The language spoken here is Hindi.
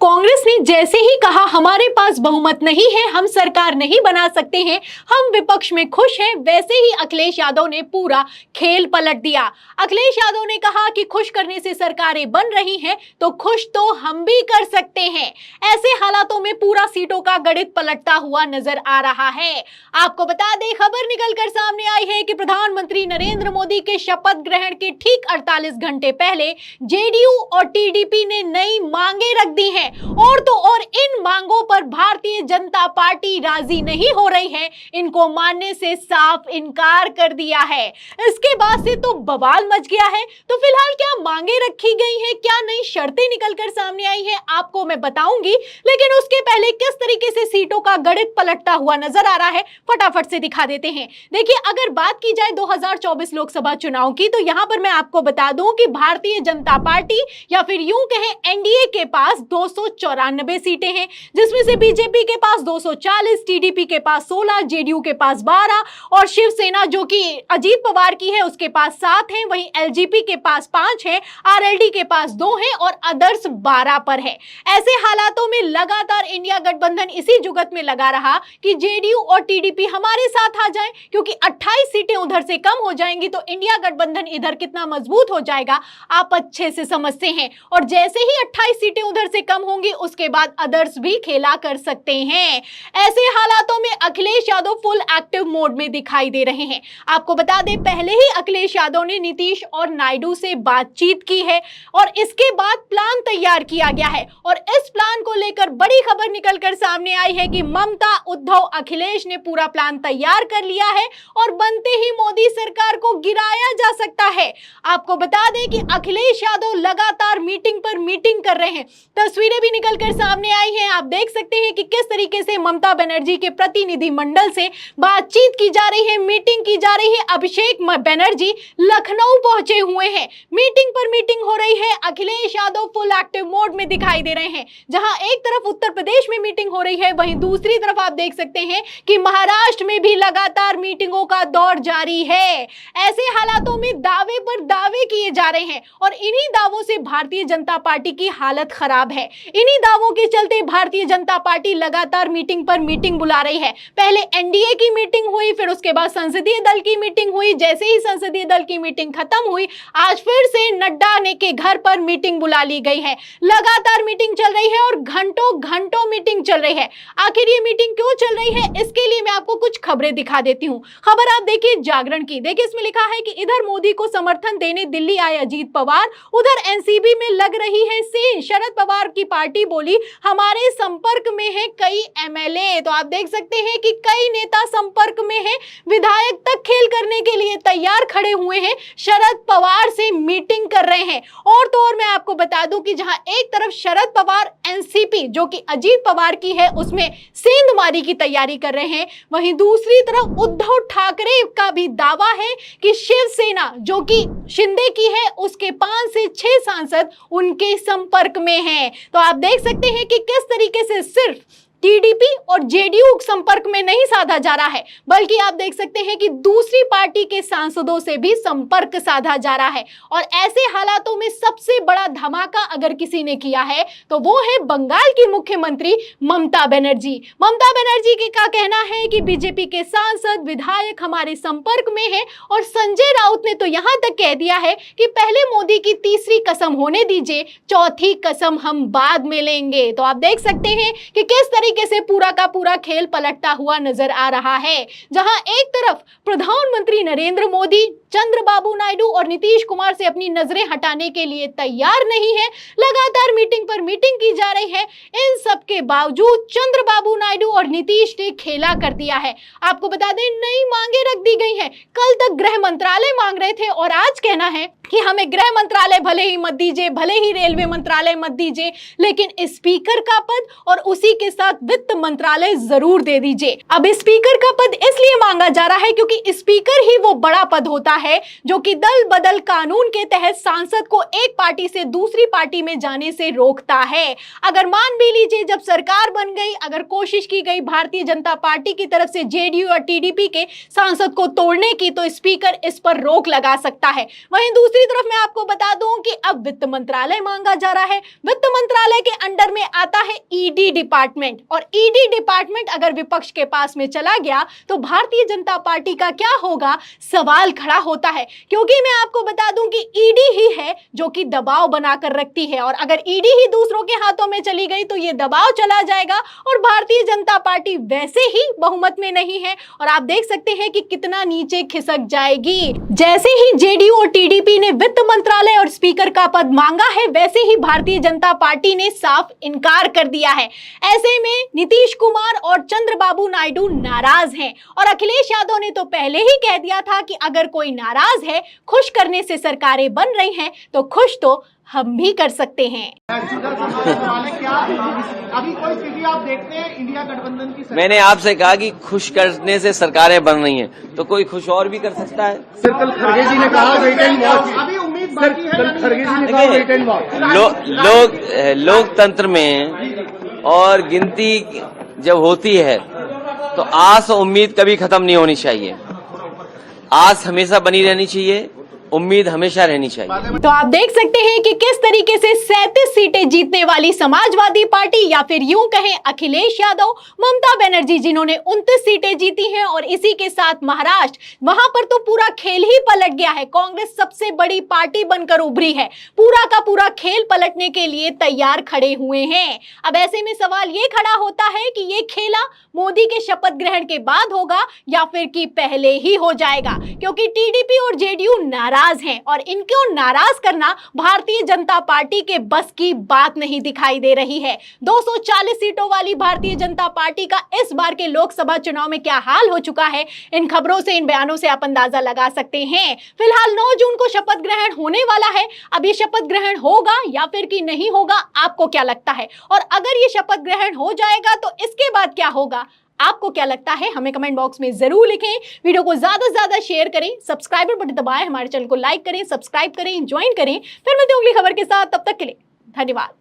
कांग्रेस ने जैसे ही कहा हमारे पास बहुमत नहीं है, हम सरकार नहीं बना सकते हैं, हम विपक्ष में खुश हैं, वैसे ही अखिलेश यादव ने पूरा खेल पलट दिया। अखिलेश यादव ने कहा कि खुश करने से सरकारें बन रही हैं तो खुश तो हम भी कर सकते हैं। ऐसे हालातों में पूरा सीटों का गणित पलटता हुआ नजर आ रहा है। आपको बता दें, खबर निकलकर सामने आई है कि प्रधानमंत्री नरेंद्र मोदी के शपथ ग्रहण के ठीक 48 घंटे पहले जेडीयू और टीडीपी ने नई मांगे रख दी हैं। और तो और इन मांगों पर भारतीय जनता पार्टी राजी नहीं हो रही है, इनको मानने से साफ इनकार कर दिया है। इसके बाद से तो बवाल मच गया है। तो फिलहाल क्या मांगे रखी गई हैं, क्या नई शर्तें निकलकर सामने आई हैं, आपको मैं बताऊंगी। लेकिन उसके पहले किस तरीके से सीटों का गणित पलटता हुआ नजर आ रहा है, फटाफट से दिखा देते हैं। देखिए, अगर बात की जाए 2024 लोकसभा चुनाव की, तो यहां पर मैं आपको बता दूं कि भारतीय जनता पार्टी या फिर यूं कहें एनडीए के पास 294 सीटें हैं, जिसमें से बीजेपी के पास 240, टीडीपी के पास 16, जेडीयू के पास 12 और शिवसेना जो कि अजीत पवार की है उसके पास 7 हैं, वहीं एलजेपी के पास 5 है, आरएलडी के पास 2 हैं और अदर्स 12 पर है। ऐसे हालातों में लगातार इंडिया गठबंधन इसी जुगत में लगा रहा कि जेडीयू और टीडीपी हमारे साथ आ जाएं, क्योंकि 28 सीटें उधर से कम हो जाएंगी तो इंडिया गठबंधन इधर कितना मजबूत हो जाएगा आप अच्छे से समझते हैं। और जैसे ही 28 सीटें उधर से कम होंगी उसके बाद अदर्स भी खेला कर सकते हैं। ऐसे हालातों में Akhilesh Yadav full active mode में दिखाई दे रहे हैं। आपको बता दें, पहले ही अखिलेश यादव ने नीतीश और नायडू से बातचीत की है और इसके बाद प्लान तैयार किया गया है। और इस प्लान को लेकर बड़ी खबर निकलकर सामने आई है कि ममता, उद्धव, अखिलेश ने पूरा प्लान तैयार कर लिया है और बनते ही मोदी सरकार को गिराया जा सकता है। आपको बता दें कि अखिलेश यादव लगातार मीटिंग पर मीटिंग कर रहे हैं। तस्वीरें भी निकलकर सामने आई हैं। आप देख सकते हैं कि किस तरीके से ममता बनर्जी के प्रतिनिधि मंडल से बातचीत की जा रही है, मीटिंग की जा रही है। अभिषेक बनर्जी लखनऊ पहुंचे हुए हैं, मीटिंग पर मीटिंग हो रही है। Akhilesh Yadav full active mode में दिखाई दे रहे हैं। जहां एक तरफ उत्तर प्रदेश में मीटिंग हो रही है, वहीं दूसरी तरफ आप देख सकते हैं कि महाराष्ट्र में भी लगातार मीटिंगों का दौर जारी है। ऐसे हालातों में दावे पर दावे किए जा रहे हैं और इन्हीं दावों से भारतीय जनता पार्टी की हालत खराब है। इन्हीं दावों के चलते भारतीय जनता पार्टी लगातार मीटिंग पर मीटिंग बुला रही है। पहले एनडीए की मीटिंग हुई, फिर उसके बाद संसदीय दल की मीटिंग हुई। जैसे ही संसदीय दल की मीटिंग खत्म हुई, आज फिर से नड्डा ने के घर पर मीटिंग बुला ली गई है। लगातार मीटिंग चल रही है और घंटों घंटों मीटिंग चल रही है। आखिर ये मीटिंग क्यों चल रही है, इसके लिए मैं आपको कुछ खबरें दिखा देती हूँ। खबर आप देखिए जागरण की। देखिए, इसमें लिखा है कि इधर मोदी को समर्थन देने दिल्ली आए अजीत पवार, उधर एनसीबी में लग रही है सीन। शरद पवार की पार्टी बोली हमारे संपर्क में है कई एमएलए। तो आप देख सकते हैं कि कई नेता संपर्क में हैं, विधायक तक खेल करने के लिए तैयार खड़े हुए हैं, शरद पवार से मीटिंग कर रहे हैं। और तो और मैं आपको बता दूं कि जहां एक तरफ शरद पवार एनसीपी जो कि अजीत पवार की है उसमें सेंधमारी की तैयारी कर रहे हैं, वहीं दूसरी तरफ उद्धव ठाकरे का भी दावा है कि शिवसेना जो कि शिंदे की है उसके 5 से 6 सांसद उनके संपर्क में हैं। तो आप देख सकते हैं कि किस तरीके से सिर्फ टीडीपी और जेडीयू संपर्क में नहीं साधा जा रहा है, बल्कि आप देख सकते हैं कि दूसरी पार्टी के सांसदों से भी संपर्क साधा जा रहा है। और ऐसे हालातों में सबसे बड़ा धमाका अगर किसी ने किया है तो वो है बंगाल की मुख्यमंत्री ममता बनर्जी। ममता बनर्जी के का कहना है कि बीजेपी के सांसद, विधायक हमारे संपर्क में हैं और संजय राउत ने तो यहां तक कह दिया है कि पहले मोदी की तीसरी कसम होने दीजिए, चौथी कसम हम बाद में लेंगे। तो आप देख सकते हैं कि किस तरीके से पूरा का पूरा खेल पलटता हुआ नजर आ रहा है। जहां एक तरफ प्रधानमंत्री नरेंद्र मोदी चंद्रबाबू नायडू और नीतीश कुमार से अपनी नजरें हटाने के लिए तैयार नहीं है, लगातार मीटिंग पर मीटिंग की जा रही है। इन सब के बावजूद चंद्रबाबू नायडू और नीतीश ने खेला कर दिया है। आपको बता दें, नई मांगे रख दी गई हैं। कल तक गृह मंत्रालय मांग रहे थे और आज कहना है कि हमें गृह मंत्रालय भले ही मत दीजिए, भले ही रेलवे मंत्रालय मत दीजिए, लेकिन स्पीकर का पद और उसी के साथ वित्त मंत्रालय जरूर दे दीजिए। अब स्पीकर का पद इसलिए मांगा जा रहा है क्योंकि स्पीकर ही वो बड़ा पद होता है जो कि दल बदल कानून के तहत सांसद को एक पार्टी से से दूसरी पार्टी में जाने से रोकता है। अगर मान भी लीजिए जब सरकार बन गई, अगर कोशिश की गई भारतीय जनता पार्टी की तरफ से जेडीयू और टीडीपी के सांसद को तोड़ने की, तो स्पीकर इस पर रोक लगा सकता है। वहीं दूसरी तरफ मैं आपको बता दूं कि अब वित्त मंत्रालय मांगा जा रहा है। वित्त मंत्रालय के अंडर में आता है ईडी डिपार्टमेंट, और ईडी डिपार्टमेंट अगर विपक्ष के पास में चला गया तो भारतीय जनता पार्टी का क्या होगा, सवाल खड़ा होता है। क्योंकि मैं आपको बता दूं कि ईडी ही है जो कि दबाव बनाकर रखती है, और अगर ईडी ही दूसरों के हाथों में चली गई तो ये दबाव चला जाएगा और भारतीय जनता पार्टी वैसे ही बहुमत में नहीं है, और आप देख सकते हैं कि कितना नीचे खिसक जाएगी। जैसे ही जेडीयू और टीडीपी ने वित्त मंत्रालय और स्पीकर का पद मांगा है, वैसे ही भारतीय जनता पार्टी ने साफ इनकार कर दिया है। ऐसे में नीतीश कुमार और चंद्रबाबू नायडू नाराज हैं, और अखिलेश यादव ने तो पहले ही कह दिया था कि अगर कोई नाराज है, खुश करने से सरकारें बन रही हैं, तो खुश तो हम भी कर सकते हैं। अभी कोई स्थिति आप देखते हैं इंडिया गठबंधन की? मैंने आपसे कहा कि खुश करने से सरकारें बन रही हैं, तो कोई खुश और भी कर सकता है। सर कल खड़गे जी ने कहा वेट एंड वॉच, अभी उम्मीद बाकी है। कल खड़गे जी ने कहा वेट एंड वॉच। लोकतंत्र में और गिनती जब होती है तो आस और उम्मीद कभी खत्म नहीं होनी चाहिए। आस हमेशा बनी रहनी चाहिए, उम्मीद हमेशा रहनी चाहिए। तो आप देख सकते हैं कि किस तरीके से 37 सीटें जीतने वाली समाजवादी पार्टी, या फिर यूं कहें अखिलेश यादव, ममता बनर्जी जिन्होंने 29 सीटें जीती हैं, और इसी के साथ महाराष्ट्र, वहां पर तो पूरा खेल ही पलट गया है। कांग्रेस सबसे बड़ी पार्टी बनकर उभरी है, पूरा का पूरा खेल पलटने के लिए तैयार खड़े हुए हैं। अब ऐसे में सवाल ये खड़ा होता है कि ये खेला मोदी के शपथ ग्रहण के बाद होगा या फिर कि पहले ही हो जाएगा, क्योंकि टीडीपी और जेडीयू नाराज हैं, और इनको नाराज करना भारतीय जनता पार्टी के बस की बात नहीं दिखाई दे रही है। 240 सीटों वाली भारतीय जनता पार्टी का इस बार के लोकसभा चुनाव में क्या हाल हो चुका है, इन खबरों से, इन बयानों से आप अंदाजा लगा सकते हैं। फिलहाल 9 जून को शपथ ग्रहण होने वाला है। अब ये शपथ ग्रहण होगा या फिर कि नहीं होगा, आपको क्या लगता है? और अगर ये शपथ ग्रहण हो जाएगा तो इसके बाद क्या होगा, आपको क्या लगता है? हमें कमेंट बॉक्स में जरूर लिखें। वीडियो को ज्यादा से ज्यादा शेयर करें, सब्सक्राइबर बटन दबाएं, हमारे चैनल को लाइक करें, सब्सक्राइब करें, ज्वाइन करें। फिर मिलते हैं अगली खबर के साथ, तब तक के लिए धन्यवाद।